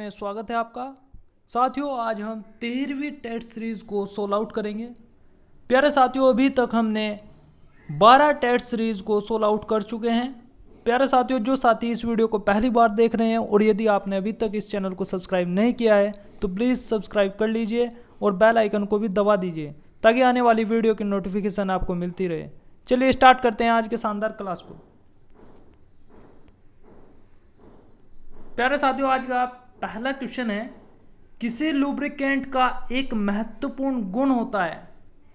में स्वागत है आपका। साथियों, आज हम 13वीं टेस्ट सीरीज को सोल्व आउट करेंगे। प्यारे साथियों, अभी तक हमने 12 टेस्ट सीरीज को सोल्व आउट कर चुके हैं। प्यारे साथियों, जो साथी इस वीडियो को पहली बार देख रहे हैं और यदि आपने अभी तक इस चैनल को सब्सक्राइब नहीं किया है तो प्लीज़ सब्सक्राइब कर लीजिए और बेल आइकन को भी दबा दीजिए ताकि आने वाली वीडियो की नोटिफिकेशन आपको मिलती रहे। चलिए स्टार्ट करते हैं आज के शानदार क्लास को। प्यारे साथियों, आज का पहला क्वेश्चन है, किसी लुब्रिकेंट का एक महत्वपूर्ण गुण होता है।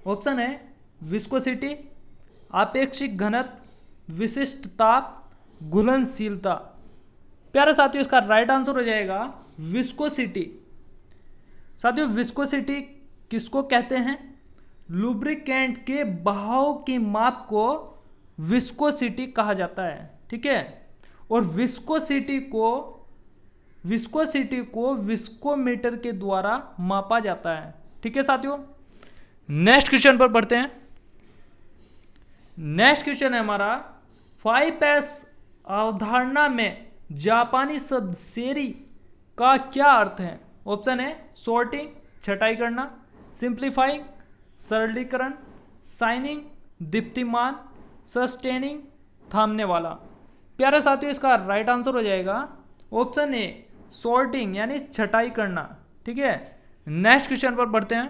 ऑप्शन है विस्कोसिटी, आपेक्षिक घनत्व, विशिष्ट ताप, घुलनशीलता। प्यारे साथियों, इसका राइट आंसर हो जाएगा विस्कोसिटी। साथियों, विस्कोसिटी किसको कहते हैं? लुब्रिकेंट के बहाव की माप को विस्कोसिटी कहा जाता है। ठीक है, और विस्कोसिटी को विस्कोमीटर के द्वारा मापा जाता है। ठीक है साथियों, नेक्स्ट क्वेश्चन पर बढ़ते हैं। नेक्स्ट क्वेश्चन है हमारा, 5S अवधारणा में जापानी शब्द सेरी का क्या अर्थ है? ऑप्शन है सॉर्टिंग, छटाई करना, सिंप्लीफाइंग, सरलीकरण, शाइनिंग, दीप्तिमान, सस्टेनिंग, थामने वाला। प्यारे साथियों, इसका राइट आंसर हो जाएगा ऑप्शन ए सॉर्टिंग यानी छटाई करना। ठीक है, नेक्स्ट क्वेश्चन पर बढ़ते हैं।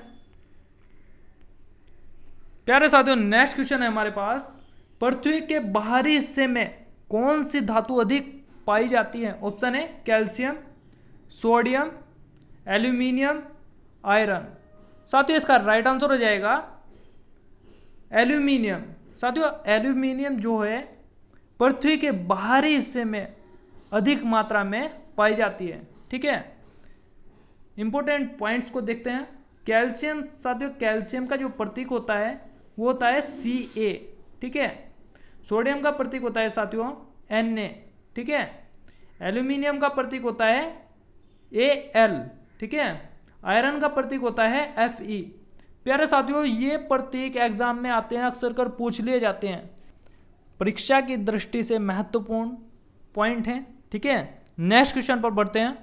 प्यारे साथियों, नेक्स्ट क्वेश्चन है हमारे पास, पृथ्वी के बाहरी हिस्से में कौन सी धातु अधिक पाई जाती है? ऑप्शन है कैल्शियम, सोडियम, एल्यूमिनियम, आयरन। साथियों, इसका राइट आंसर हो जाएगा एल्यूमिनियम। साथियों, एल्यूमिनियम जो है पृथ्वी के बाहरी हिस्से में अधिक मात्रा में पाई जाती है। ठीक है, इंपॉर्टेंट पॉइंट्स को देखते हैं। कैल्शियम, साथियों कैल्शियम का जो प्रतीक होता है वो होता है Ca। ठीक है, सोडियम का प्रतीक होता है साथियों Na। ठीक है, एल्यूमिनियम का प्रतीक होता है Al। ठीक है, आयरन का प्रतीक होता है Fe। प्यारे साथियों, ये प्रतीक एग्जाम में आते हैं, अक्सर कर पूछ लिए जाते हैं, परीक्षा की दृष्टि से महत्वपूर्ण पॉइंट है। ठीक है, नेक्स्ट क्वेश्चन पर बढ़ते हैं।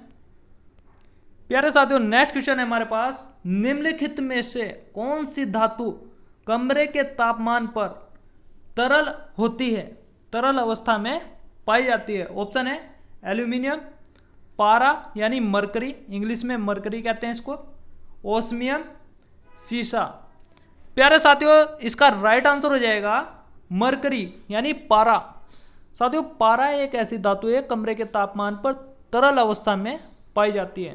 प्यारे साथियों, नेक्स्ट क्वेश्चन है हमारे पास, निम्नलिखित में से कौन सी धातु कमरे के तापमान पर तरल होती है, तरल अवस्था में पाई जाती है? ऑप्शन है एल्यूमिनियम, पारा यानी मरकरी, इंग्लिश में मरकरी कहते हैं इसको, ओस्मियम, सीसा। प्यारे साथियों, इसका राइट आंसर हो जाएगा मरकरी यानी पारा। साथियों, पारा एक ऐसी धातु है कमरे के तापमान पर तरल अवस्था में पाई जाती है।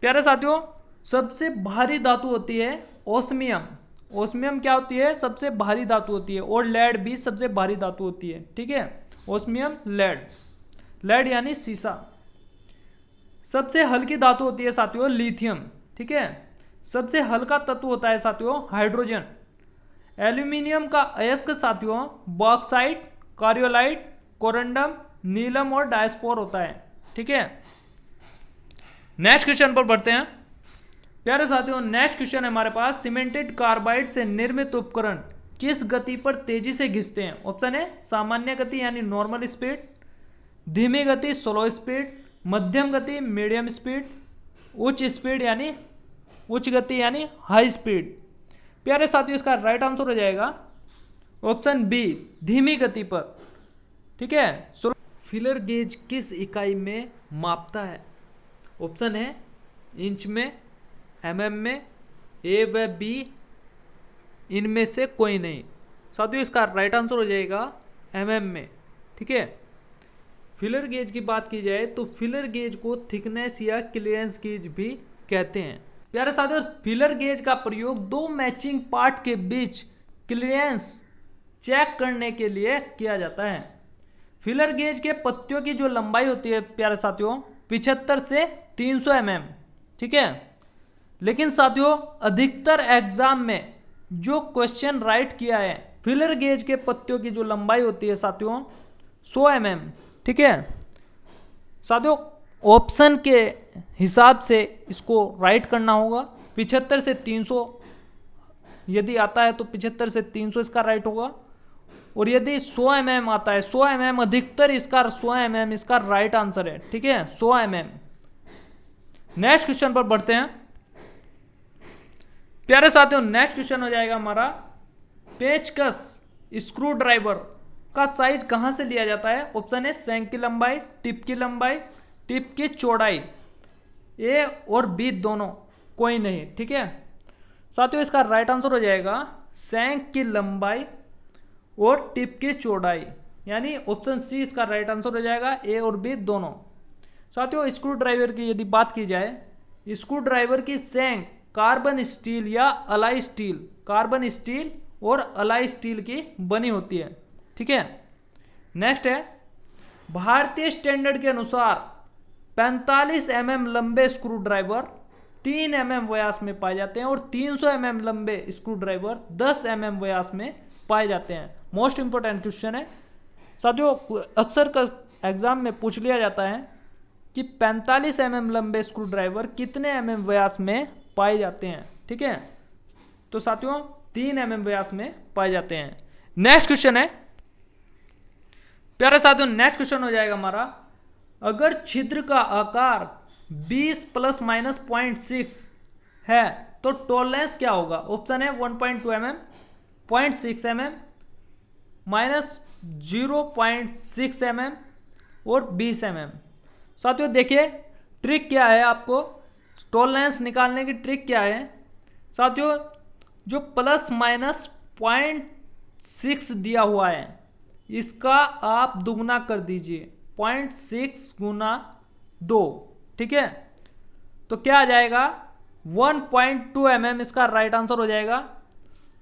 प्यारे साथियों, सबसे भारी धातु होती है ओस्मियम। ओस्मियम क्या होती है? सबसे भारी धातु होती है, और लेड भी सबसे भारी धातु होती है। ठीक है, ओस्मियम, लेड यानी सीसा। सबसे हल्की धातु होती है साथियों लिथियम। ठीक है, सबसे हल्का तत्व होता है साथियों हाइड्रोजन। एल्यूमिनियम का अयस्क साथियों बॉक्साइट, कार्योलाइट, कोरंडम, नीलम और डायस्पोर होता है। ठीक है, नेक्स्ट क्वेश्चन पर बढ़ते हैं। प्यारे साथियों, नेक्स्ट क्वेश्चन है हमारे पास, सीमेंटेड कार्बाइड से निर्मित उपकरण किस गति पर तेजी से घिसते हैं? ऑप्शन है सामान्य गति यानी नॉर्मल स्पीड, धीमी गति स्लो स्पीड, मध्यम गति मीडियम स्पीड, उच्च स्पीड यानी उच्च गति यानी हाई स्पीड। प्यारे साथियों, इसका राइट आंसर हो जाएगा ऑप्शन बी धीमी गति पर। ठीक है, फीलर गेज किस इकाई में मापता है? ऑप्शन है इंच में, mm में, A व B इनमें से कोई नहीं। साथियों, इसका राइट आंसर हो जाएगा mm में। ठीक है, फीलर गेज की बात की जाए तो फीलर गेज को थिकनेस या क्लियरेंस गेज भी कहते हैं। प्यारे साथियों, फीलर गेज का प्रयोग दो मैचिंग पार्ट के बीच क्लियरेंस चेक करने के लिए किया जाता है। फीलर गेज के पत्तियों की जो लंबाई होती है प्यारे साथियों 75 से 300 mm। ठीक है, लेकिन साथियों अधिकतर एग्जाम में जो क्वेश्चन राइट किया है, फीलर गेज के पत्तियों की जो लंबाई होती है साथियों 100 mm। ठीक है साथियों, ऑप्शन के हिसाब से इसको राइट करना होगा। 75 से 300 यदि आता है तो 75 से 300 इसका राइट होगा, और यदि 100 mm आता है, 100 mm अधिकतर इसका 100 mm इसका राइट आंसर है। ठीक है, 100 mm नेक्स्ट क्वेश्चन पर बढ़ते हैं प्यारे साथियों। नेक्स्ट क्वेश्चन हो जाएगा हमारा, पेचकस स्क्रू ड्राइवर का साइज कहां से लिया जाता है? ऑप्शन है शैंक की लंबाई, टिप की लंबाई, टिप की चौड़ाई। ए और बी दोनों, कोई नहीं। ठीक है साथियों, इसका राइट आंसर हो जाएगा शैंक की लंबाई और टिप की चौड़ाई, यानी ऑप्शन सी इसका राइट आंसर हो जाएगा, ए और बी दोनों। साथियों स्क्रू ड्राइवर की यदि बात की जाए, स्क्रू ड्राइवर की शैंक कार्बन स्टील या अलाई स्टील, कार्बन स्टील और अलाई स्टील की बनी होती है। ठीक है नेक्स्ट है, भारतीय स्टैंडर्ड के अनुसार 45 mm लंबे स्क्रू ड्राइवर 3 mm व्यास में पाए जाते हैं और 300 mm लंबे स्क्रू ड्राइवर 10 mm व्यास में पाए जाते हैं। मोस्ट इंपोर्टेंट क्वेश्चन है साथियों, अक्सर का एग्जाम में पूछ लिया जाता है कि 45 mm लंबे स्क्रू ड्राइवर कितने mm व्यास में पाए जाते हैं। ठीक है तो साथियों 3 mm व्यास में पाए जाते हैं। नेक्स्ट क्वेश्चन है प्यारे साथियों, नेक्स्ट क्वेश्चन हो जाएगा हमारा, अगर छिद्र का आकार 20 ± 0.6 है तो टॉलरेंस क्या होगा? ऑप्शन है 1.2 mm, 0.6 mm, -0.6 mm और 20 mm। साथियों देखिए ट्रिक क्या है, आपको टॉलरेंस निकालने की ट्रिक क्या है साथियों, जो ±0.6 दिया हुआ है इसका आप दुगना कर दीजिए, 0.6 गुना 2। ठीक है तो क्या आ जाएगा 1.2 mm, इसका राइट आंसर हो जाएगा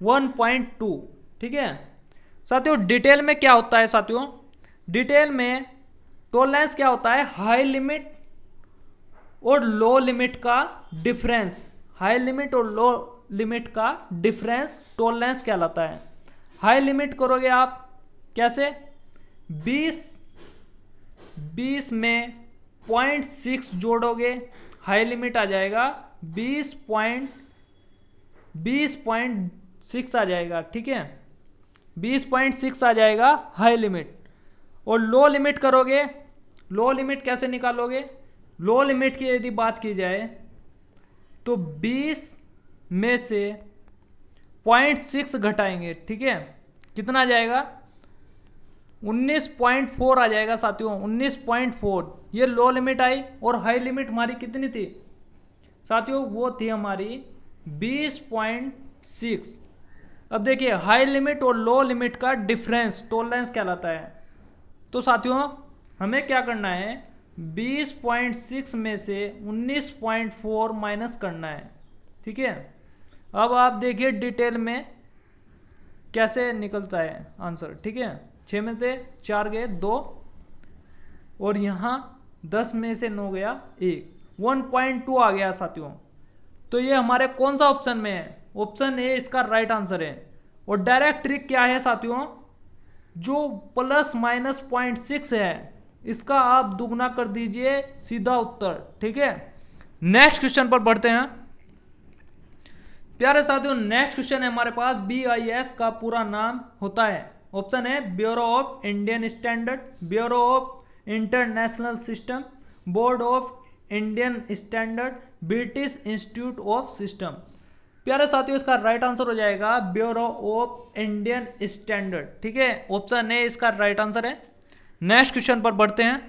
1.2। ठीक है साथियों डिटेल में क्या होता है साथियों, डिटेल में टॉलरेंस क्या होता है, हाई लिमिट और लो लिमिट का डिफरेंस, हाई लिमिट और लो लिमिट का डिफरेंस टॉलरेंस कहलाता है। हाई लिमिट करोगे आप कैसे, 20 में 0.6 जोड़ोगे, हाई लिमिट आ जाएगा 20.6 आ जाएगा। ठीक है 20.6 आ जाएगा हाई लिमिट। और लो लिमिट करोगे, लो लिमिट कैसे निकालोगे, लो लिमिट की यदि बात की जाए तो 20 में से 0.6 घटाएंगे। ठीक है कितना आ जाएगा 19.4 आ जाएगा साथियों, 19.4 ये लो लिमिट आई। और हाई लिमिट हमारी कितनी थी साथियों, वो थी हमारी 20.6। अब देखिए हाई लिमिट और लो लिमिट का डिफरेंस टॉलरेंस कहलाता है। तो साथियों हमें क्या करना है, 20.6 में से 19.4 माइनस करना है। ठीक है अब आप देखिए डिटेल में कैसे निकलता है आंसर। ठीक है 6 में से 4 गए 2 और यहां 10 में से 9 गया 1, 1.2 आ गया साथियों। तो ये हमारे कौन सा ऑप्शन में है, ऑप्शन ए इसका राइट आंसर है। और डायरेक्ट ट्रिक क्या है साथियों, जो ±0.6 है इसका आप दुगना कर दीजिए, सीधा उत्तर। ठीक है नेक्स्ट क्वेश्चन पर बढ़ते हैं प्यारे साथियों। नेक्स्ट क्वेश्चन है हमारे पास, BIS का पूरा नाम होता है, ऑप्शन है bureau of Indian standard, bureau of international system, board of Indian standard, British institute of system. प्यारे साथियों इसका राइट आंसर हो जाएगा ब्यूरो ऑफ इंडियन स्टैंडर्ड। ठीक है ऑप्शन ए इसका राइट आंसर है। नेक्स्ट क्वेश्चन पर बढ़ते हैं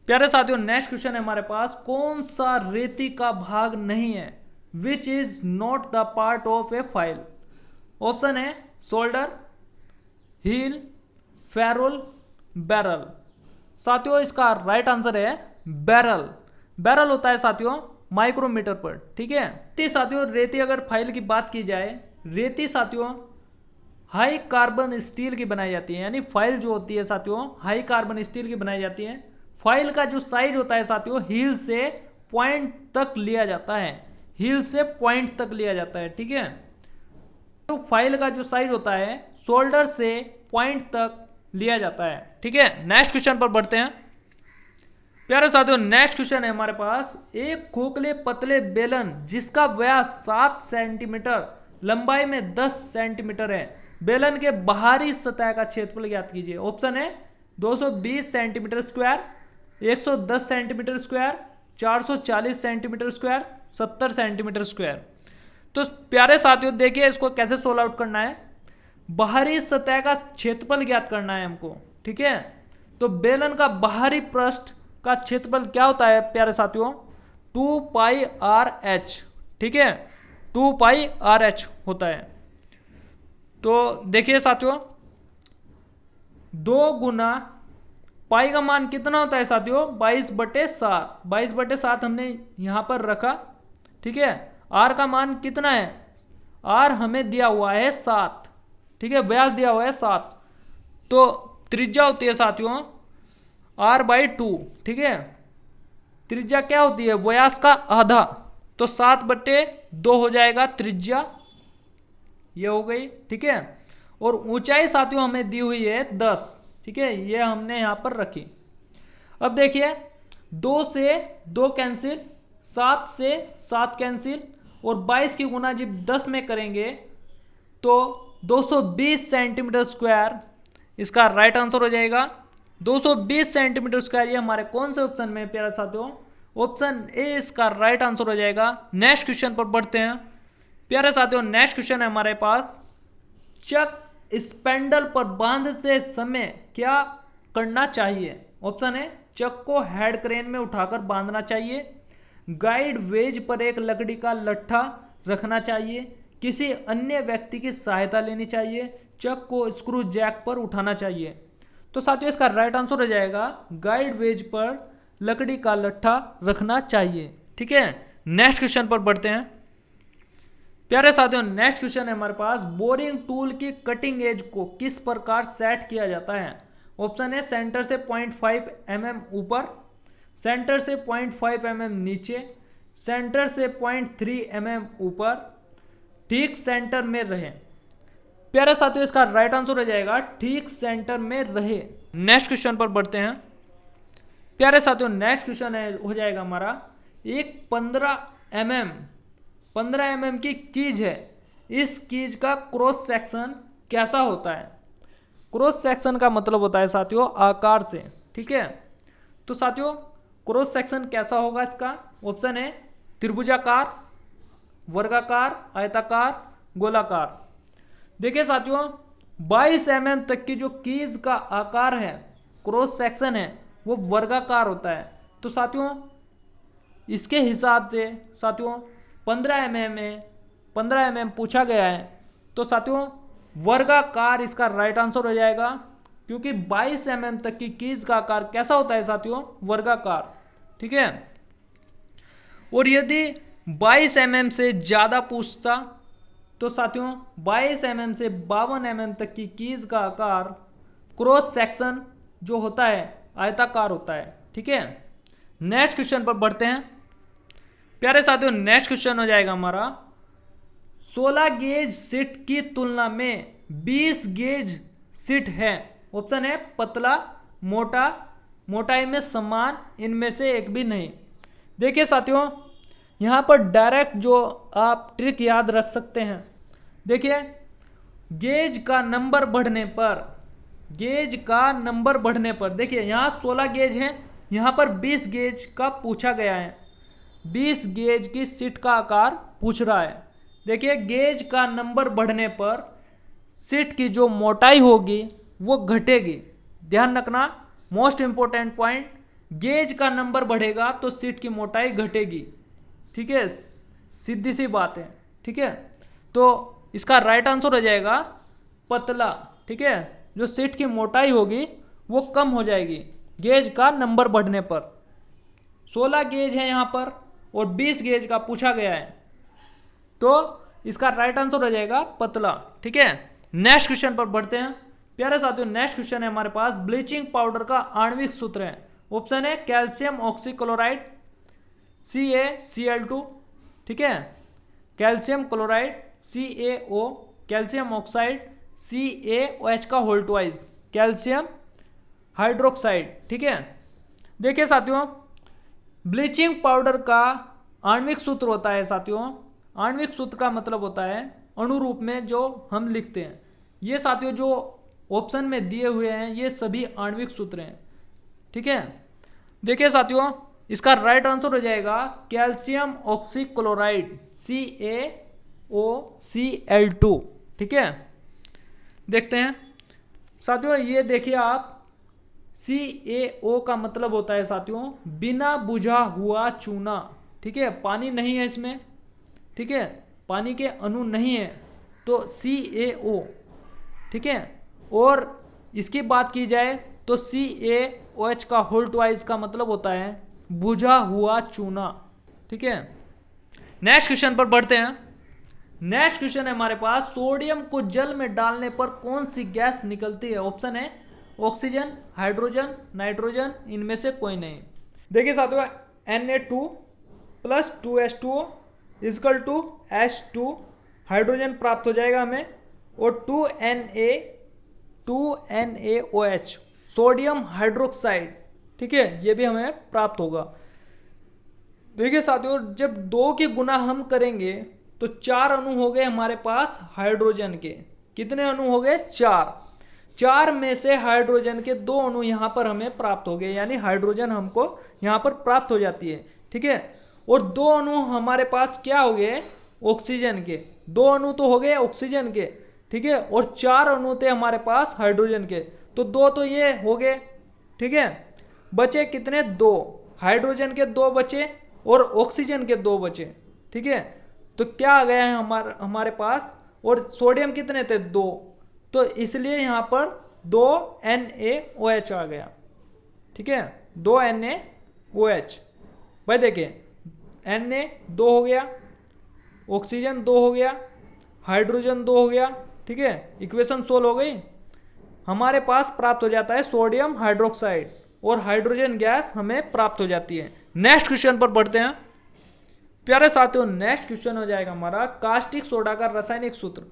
प्यारे साथियों। नेक्स्ट क्वेश्चन है हमारे पास, कौन सा रेती का भाग नहीं है, which is not the part of A file? Option है शोल्डर, हील, फेरोल, बैरल। साथियों इसका राइट आंसर है बैरल। बैरल होता है साथियों माइक्रोमीटर पर। ठीक है साथियों रेती अगर फाइल की बात की जाए, रेती साथियों हाई कार्बन स्टील की बनाई जाती है, यानी फाइल जो होती है साथियों हाई कार्बन स्टील की बनाई जाती है। फाइल का जो साइज होता है साथियों हील से पॉइंट तक लिया जाता है, हील से पॉइंट तक लिया जाता है। ठीक है तो फाइल का जो साइज होता है शोल्डर से पॉइंट तक लिया जाता है। ठीक है नेक्स्ट क्वेश्चन पर बढ़ते हैं प्यारे साथियों। नेक्स्ट क्वेश्चन है हमारे पास, एक खोखले पतले बेलन जिसका व्यास 7 सेंटीमीटर, लंबाई में 10 सेंटीमीटर है, बेलन के बाहरी सतह का क्षेत्रफल ज्ञात कीजिए। ऑप्शन है 220 centimetre square, 110 centimetre square, 440 centimetre square, 70 centimetre square. तो प्यारे साथियों देखिए इसको कैसे सोल्व आउट करना है। बाहरी सतह का क्षेत्रफल ज्ञात करना है हमको, ठीक है। तो बेलन का बाहरी पृष्ठ का क्षेत्रफल क्या होता है प्यारे साथियों, 2 पाई आर एच, ठीक है, 2 पाई आर एच होता है। तो देखिए साथियों 2 गुना पाई का मान कितना होता है साथियों, 22/7, 22/7 हमने यहां पर रखा, ठीक है। आर का मान कितना है, आर हमें दिया हुआ है 7, ठीक है, व्यास दिया हुआ है 7। तो त्रिज्या होती है साथियों r/2, ठीक है। त्रिज्या क्या होती है, व्यास का आधा, तो 7/2 हो जाएगा त्रिज्या, ये हो गई, ठीक है। और ऊंचाई साथियों हमें दी हुई है 10, ठीक है, ये हमने यहां पर रखी। अब देखिए 2 से 2 कैंसिल, 7 से 7 कैंसिल, और 22 की गुना जब 10 में करेंगे तो 220 सेंटीमीटर स्क्वायर इसका राइट आंसर हो जाएगा। 220 सेंटीमीटर स्क्वायर ये हमारे कौन से ऑप्शन में प्यारे साथियों, ऑप्शन ए इसका राइट आंसर हो जाएगा। नेक्स्ट क्वेश्चन पर बढ़ते हैं प्यारे साथियों। नेक्स्ट क्वेश्चन है हमारे पास, चक स्पेंडल पर बांधते समय क्या करना चाहिए। ऑप्शन है चक को हेड क्रेन में उठाकर बांधना चाहिए, गाइड वेज पर एक लकड़ी का लट्ठा रखना चाहिए, किसी अन्य व्यक्ति की सहायता लेनी चाहिए, चक को स्क्रू जैक पर उठाना चाहिए। तो साथियों इसका राइट आंसर हो जाएगा गाइड वेज पर लकड़ी का लट्ठा रखना चाहिए, ठीक है। नेक्स्ट क्वेश्चन पर बढ़ते हैं प्यारे साथियों। नेक्स्ट क्वेश्चन है हमारे पास, बोरिंग टूल की कटिंग एज को किस प्रकार सेट किया जाता है। ऑप्शन है सेंटर से 0.5 mm ऊपर, सेंटर से 0.5 mm नीचे, सेंटर से 0.3 mm ऊपर, ठीक सेंटर में रहे। प्यारे साथियों इसका राइट आंसर हो जाएगा ठीक सेंटर में रहे। नेक्स्ट क्वेश्चन पर बढ़ते हैं प्यारे साथियों। नेक्स्ट क्वेश्चन हो जाएगा हमारा, एक 15 mm की कीज है, इस कीज का क्रॉस सेक्शन कैसा होता है। क्रॉस सेक्शन का मतलब होता है साथियों आकार से, ठीक है। तो साथियों क्रॉस सेक्शन कैसा होगा इसका, ऑप्शन है त्रिभुजाकार, वर्गाकार, आयताकार, गोलाकार। देखिए साथियों 22 mm तक की जो कीज का आकार है, क्रॉस सेक्शन है, वो वर्गाकार होता है। तो साथियों इसके हिसाब से साथियों 15 mm पूछा गया है, तो साथियों वर्गाकार इसका राइट आंसर हो जाएगा, क्योंकि 22 mm तक की कीज का आकार कैसा होता है साथियों, वर्गाकार, ठीक है। और यदि 22 mm से ज्यादा पूछता तो साथियों 22 mm से 52 mm तक की कीज का आकार क्रॉस सेक्शन जो होता है आयताकार होता है, ठीक है। नेक्स्ट क्वेश्चन पर बढ़ते हैं प्यारे साथियों। नेक्स्ट क्वेश्चन हो जाएगा हमारा, 16 गेज सीट की तुलना में 20 गेज सीट है। ऑप्शन है पतला, मोटा, मोटाई में समान, इनमें से एक भी नहीं। देखिए साथियों यहां पर डायरेक्ट जो आप ट्रिक याद रख सकते हैं, देखिए गेज का नंबर बढ़ने पर, गेज का नंबर बढ़ने पर, देखिए यहां 16 गेज है, यहां पर 20 गेज का पूछा गया है, 20 गेज की सीट का आकार पूछ रहा है। देखिए गेज का नंबर बढ़ने पर सीट की जो मोटाई होगी वो घटेगी, ध्यान रखना, मोस्ट इंपॉर्टेंट पॉइंट, गेज का नंबर बढ़ेगा तो सीट की मोटाई घटेगी, ठीक है, सीधी सी बात है, ठीक है। तो इसका राइट आंसर हो जाएगा पतला, ठीक है, जो सीट की मोटाई होगी वो कम हो जाएगी गेज का नंबर बढ़ने पर। 16 गेज है यहां पर और 20 गेज का पूछा गया है, तो इसका राइट आंसर हो जाएगा पतला, ठीक है। नेक्स्ट क्वेश्चन पर बढ़ते हैं प्यारे साथियों। नेक्स्ट क्वेश्चन है हमारे पास, ब्लीचिंग पाउडर का आणविक सूत्र है। ऑप्शन है कैल्शियम ऑक्सीक्लोराइड CaCl2, ठीक है, calcium chloride CaO, calcium oxide CaOH का होल ट्वाइस, कैल्शियम हाइड्रोक्साइड, ठीक है। देखिए साथियों ब्लीचिंग पाउडर का आणविक सूत्र होता है साथियों, आणविक सूत्र का मतलब होता है अणुरूप में जो हम लिखते हैं। ये साथियों जो ऑप्शन में दिए हुए हैं ये सभी आणविक सूत्र हैं, ठीक है। देखिए साथियों इसका राइट आंसर हो जाएगा कैल्शियम ऑक्सीक्लोराइड CaOCl2। ठीक है, देखते हैं साथियों, ये देखिए आप, CaO का मतलब होता है साथियों बिना बुझा हुआ चूना। ठीक है, पानी नहीं है इसमें, ठीक है, पानी के अणु नहीं है, तो CaO। ठीक है, और इसकी बात की जाए तो CaOH का होल ट्वाइस का मतलब होता है बुझा हुआ चूना। ठीक है, नेक्स्ट क्वेश्चन पर बढ़ते हैं। नेक्स्ट क्वेश्चन है हमारे पास, सोडियम को जल में डालने पर कौन सी गैस निकलती है? ऑप्शन है ऑक्सीजन, हाइड्रोजन, नाइट्रोजन, इनमें से कोई नहीं। देखिए साथियों, Na2 plus 2H2O is equal to H2 hydrogen प्राप्त हो जाएगा हमें, और 2NaOH सोडियम हाइड्रोक्साइड। ठीक है, ये भी हमें प्राप्त होगा। देखिए साथियों, जब 2 की गुना हम करेंगे तो 4 अणु हो गए हमारे पास हाइड्रोजन के। कितने अणु हो गए? 4 में से हाइड्रोजन के 2 अणु यहां पर हमें प्राप्त हो गए, यानी हाइड्रोजन हमको यहां पर प्राप्त हो जाती है। ठीक है, और 2 अणु हमारे पास क्या हो गए? ऑक्सीजन के। 2 अणु तो हो गए ऑक्सीजन के, ठीक है, और 4 अणु थे हमारे पास हाइड्रोजन के, तो 2 तो ये हो गए। ठीक है, बचे कितने? 2। हाइड्रोजन के 2 बचे और ऑक्सीजन के 2 बचे। ठीक है, तो क्या आ गया है हमारे पास, और सोडियम कितने थे? 2, तो इसलिए यहां पर 2 NaOH आ गया। ठीक है, 2 NaOH। भाई देखिए, Na 2 हो गया, ऑक्सीजन 2 हो गया, हाइड्रोजन 2 हो गया। ठीक है, इक्वेशन सोल्व हो गई। हमारे पास प्राप्त हो जाता है सोडियम हाइड्रोक्साइड, और हाइड्रोजन गैस हमें प्राप्त हो जाती है। नेक्स्ट क्वेश्चन पर बढ़ते हैं प्यारे साथियों। नेक्स्ट क्वेश्चन हो जाएगा हमारा कास्टिक सोडा का रासायनिक सूत्र।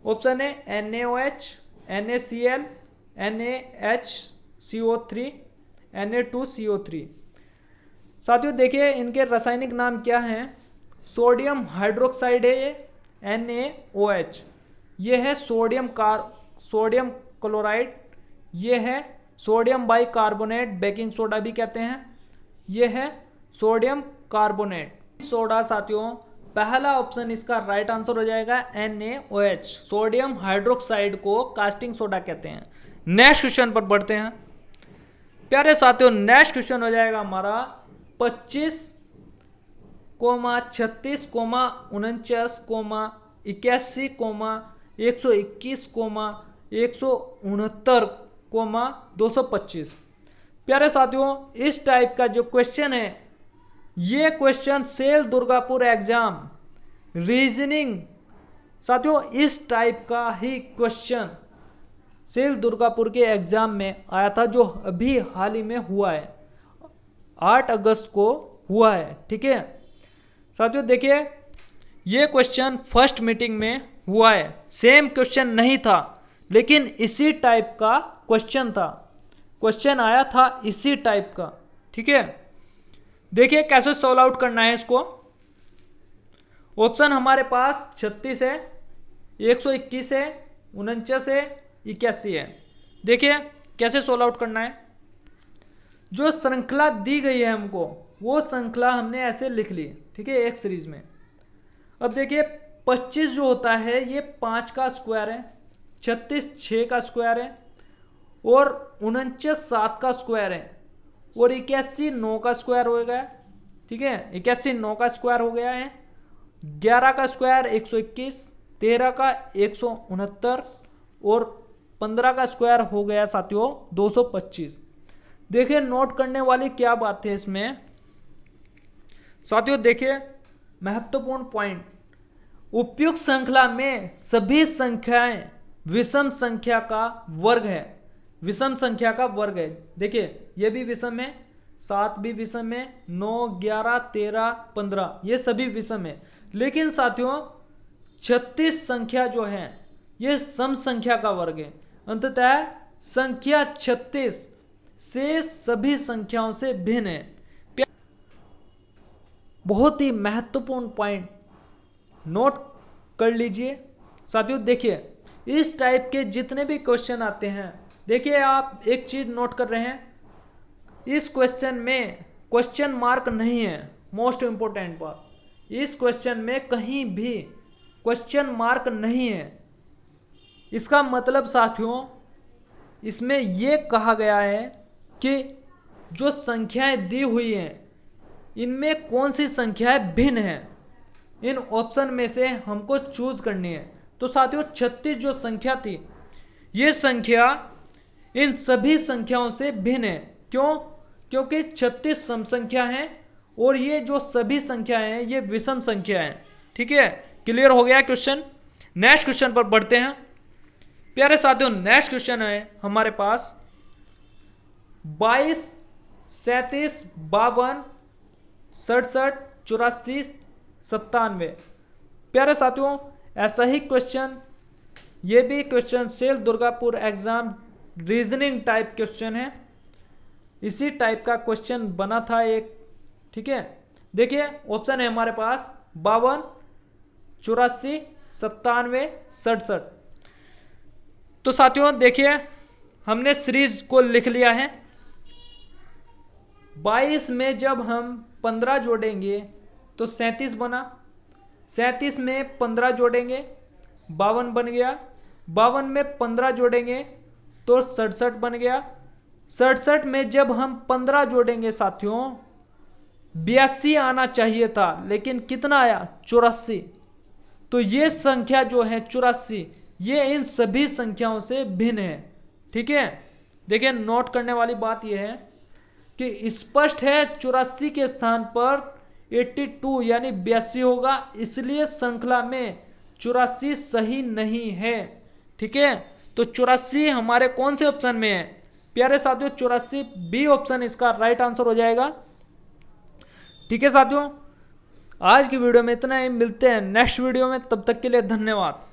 ऑप्शन है NaOH, NaCl, NaHCO3, Na2CO3। साथियों देखिए, इनके रासायनिक नाम क्या हैं? सोडियम हाइड्रोक्साइड है ये, NaOH, ये है सोडियम क्लोराइड, ये है सोडियम बाइकार्बोनेट, बेकिंग सोडा भी कहते हैं, ये है सोडियम कार्बोनेट सोडा। साथियों पहला ऑप्शन इसका राइट आंसर हो जाएगा NaOH, सोडियम हाइड्रोक्साइड को कास्टिंग सोडा कहते हैं। नेक्स्ट क्वेश्चन पर बढ़ते हैं प्यारे साथियों। नेक्स्ट क्वेश्चन हो जाएगा हमारा 25, 36, 49, 81, 121, 169, 225। प्यारे साथियों, इस टाइप का जो क्वेश्चन है, ये question SAIL Durgapur exam reasoning, साथियों इस टाइप का ही क्वेश्चन सेल दुर्गापुर के एग्जाम में आया था, जो अभी हाल ही में हुआ है, 8 अगस्त को हुआ है। ठीक है साथियों, देखिए ये क्वेश्चन फर्स्ट मीटिंग में हुआ है, सेम क्वेश्चन नहीं था, लेकिन इसी टाइप का क्वेश्चन था, क्वेश्चन आया था इसी टाइप का। ठीक है, देखिए कैसे सॉल्व आउट करना है इसको। ऑप्शन हमारे पास 36 है, 121 है, 49 है, 81 है। देखिए कैसे सॉल्व आउट करना है। जो श्रृंखला दी गई है हमको, वो श्रृंखला हमने ऐसे लिख ली। ठीक है, एक सीरीज में। अब देखिए 25 जो होता है ये 5 का स्क्वायर है, 36 6 का स्क्वायर है, और 49 7 का स्क्वायर है, और 81 9 का स्क्वायर हो गया। ठीक है, 81 9 का स्क्वायर हो गया है, 11 का स्क्वायर 121, 13 का 169, और 15 का स्क्वायर हो गया साथियों 225। देखिए नोट करने वाली क्या बात है इसमें साथियों, देखिए महत्वपूर्ण पॉइंट, उपयुक्त श्रृंखला में सभी संख्याएं विषम संख्या का वर्ग है, विषम संख्या का वर्ग है। देखिए ये भी विषम है, 7 भी विषम है, 9 11 13 15 ये सभी विषम है। लेकिन साथियों 36 संख्या जो है ये सम संख्या का वर्ग है। अंततः संख्या 36 से सभी संख्याओं से भिन्न है। बहुत ही महत्वपूर्ण पॉइंट नोट कर लीजिए साथियों। देखिए इस टाइप के जितने भी क्वेश्चन आते हैं, देखिए आप एक चीज नोट कर रहे हैं, इस क्वेश्चन में क्वेश्चन मार्क नहीं है। मोस्ट इंपोर्टेंट बात, इस क्वेश्चन में कहीं भी क्वेश्चन मार्क नहीं है। इसका मतलब साथियों, इसमें यह कहा गया है कि जो संख्याएं दी हुई हैं इनमें कौन सी संख्याएं भिन्न हैं, इन ऑप्शन में से हमको चूज करनी है। तो साथियों 36 जो संख्या थी, ये संख्या इन सभी संख्याओं से भिन्न है। क्यों? क्योंकि 36 सम संख्या हैं और ये जो सभी संख्याएं हैं ये विषम संख्या हैं। ठीक है, क्लियर हो गया क्वेश्चन। नेक्स्ट क्वेश्चन पर बढ़ते हैं। प्यारे साथियों, नेक्स्ट क्वेश्चन है हमारे पास 22, 37, 52, 67, 84, 97। प्यारे साथियों, ऐसा ही क्वेश्चन, ये भी question SAIL Durgapur exam reasoning type question है। इसी टाइप का क्वेश्चन बना था एक। ठीक है, देखिए ऑप्शन है हमारे पास 52, 84, 97, 67। तो साथियों देखिए, हमने सीरीज को लिख लिया है। 22 में जब हम 15 जोड़ेंगे तो 37 बना, 37 में 15 जोड़ेंगे 52 बन गया, 52 में 15 जोड़ेंगे तो 67 बन गया, 67 में जब हम 15 जोड़ेंगे साथियों 82 आना चाहिए था, लेकिन कितना आया? 84। तो ये संख्या जो है 84, ये इन सभी संख्याओं से भिन्न है। ठीक है, देखिए नोट करने वाली बात यह है कि स्पष्ट है 84 के स्थान पर 82 यानी 82 होगा, इसलिए श्रृंखला में 84 सही नहीं है। ठीक है, तो 84 हमारे कौन से ऑप्शन में है? प्यारे साथियों 84 बी ऑप्शन इसका राइट आंसर हो जाएगा। ठीक है साथियों, आज की वीडियो में इतना ही, मिलते हैं नेक्स्ट वीडियो में, तब तक के लिए धन्यवाद।